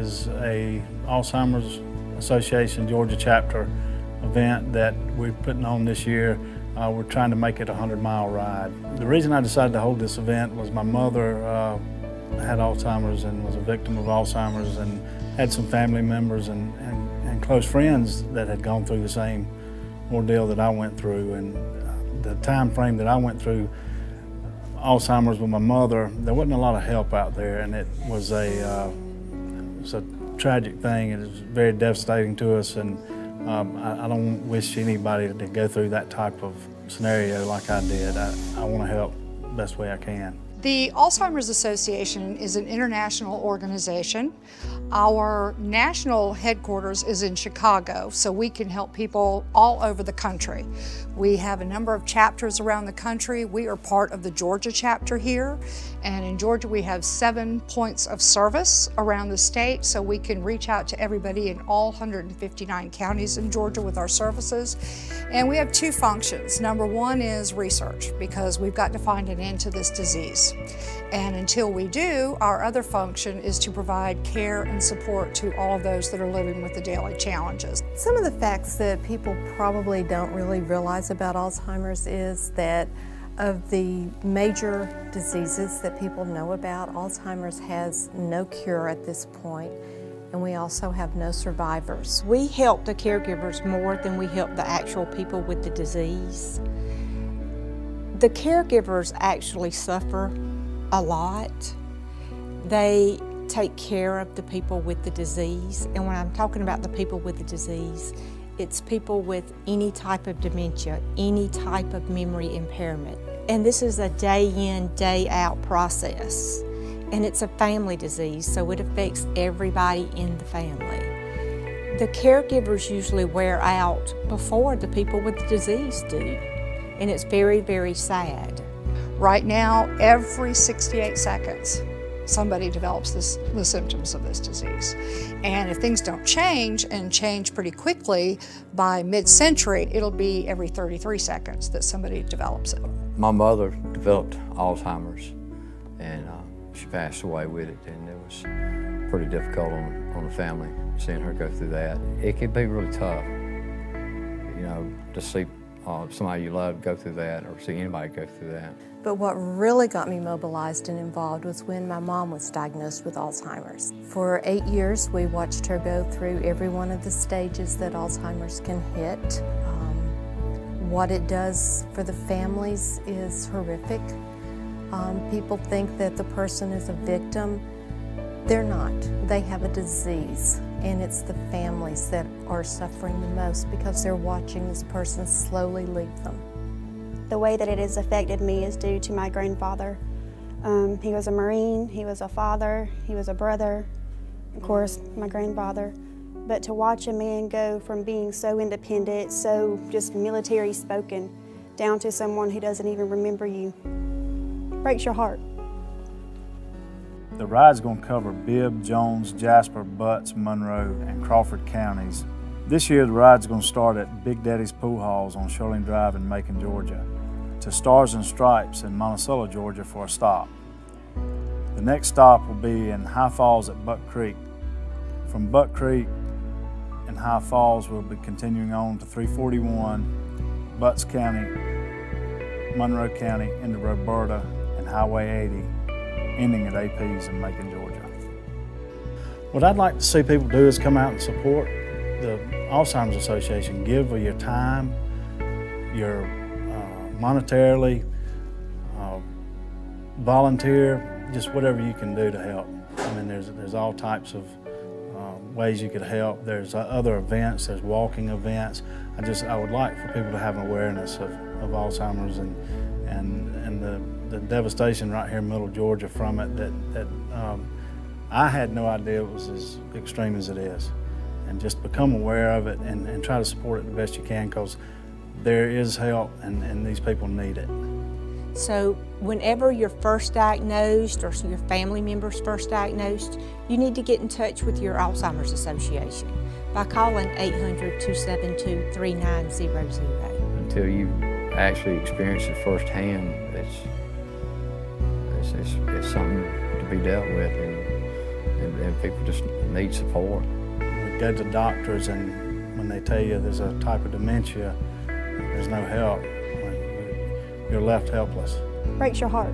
is a Alzheimer's Association Georgia chapter event that we're putting on this year. We're trying to make it a 100-mile ride. The reason I decided to hold this event was my mother had Alzheimer's and was a victim of Alzheimer's, and had some family members and close friends that had gone through the same ordeal that I went through. And the time frame that I went through Alzheimer's with my mother, there wasn't a lot of help out there, and it was a tragic thing. It was very devastating to us, and I don't wish anybody to go through that type of scenario like I did. I want to help the best way I can. The Alzheimer's Association is an international organization. Our national headquarters is in Chicago, so we can help people all over the country. We have a number of chapters around the country. We are part of the Georgia chapter here, and in Georgia we have 7 points of service around the state, so we can reach out to everybody in all 159 counties in Georgia with our services. And we have 2 functions. Number 1 is research, because we've got to find an end to this disease. And until we do, our other function is to provide care and support to all of those that are living with the daily challenges. Some of the facts that people probably don't really realize about Alzheimer's is that of the major diseases that people know about, Alzheimer's has no cure at this point, and we also have no survivors. We help the caregivers more than we help the actual people with the disease. The caregivers actually suffer a lot. They take care of the people with the disease, and when I'm talking about the people with the disease, it's people with any type of dementia, any type of memory impairment. And this is a day in, day out process. And it's a family disease, so it affects everybody in the family. The caregivers usually wear out before the people with the disease do. And it's very, very sad. Right now, every 68 seconds, somebody develops the symptoms of this disease. And if things don't change, and change pretty quickly, by mid-century, it'll be every 33 seconds that somebody develops it. My mother developed Alzheimer's, and she passed away with it, and it was pretty difficult on the family, seeing her go through that. It can be really tough, you know, to see somebody you love go through that, or see anybody go through that. But what really got me mobilized and involved was when my mom was diagnosed with Alzheimer's. For 8 years, we watched her go through every one of the stages that Alzheimer's can hit. What it does for the families is horrific. People think that the person is a victim. They're not. They have a disease, and it's the families that are suffering the most because they're watching this person slowly leave them. The way that it has affected me is due to my grandfather. He was a Marine, he was a father, he was a brother, of course, my grandfather. But to watch a man go from being so independent, so just military spoken, down to someone who doesn't even remember you, breaks your heart. The ride's going to cover Bibb, Jones, Jasper, Butts, Monroe, and Crawford counties. This year, the ride's going to start at Big Daddy's Pool Halls on Shirley Drive in Macon, Georgia, to Stars and Stripes in Monticello, Georgia for a stop. The next stop will be in High Falls at Buck Creek. From Buck Creek and High Falls, we'll be continuing on to 341, Butts County, Monroe County, into Roberta, and Highway 80, ending at AP's in Macon, Georgia. What I'd like to see people do is come out and support the Alzheimer's Association. Give of your time, your monetarily, volunteer, just whatever you can do to help. I mean, there's all types of ways you could help. There's other events, there's walking events. I would like for people to have an awareness of Alzheimer's and the devastation right here in middle Georgia from it that I had no idea it was as extreme as it is. And just become aware of it and try to support it the best you can, because there is help and these people need it. So whenever you're first diagnosed or your family member's first diagnosed, you need to get in touch with your Alzheimer's Association by calling 800-272-3900. Until you actually experience it firsthand, it's something to be dealt with, and people just need support. We go to doctors, and when they tell you there's a type of dementia, there's no help, you're left helpless. Breaks your heart.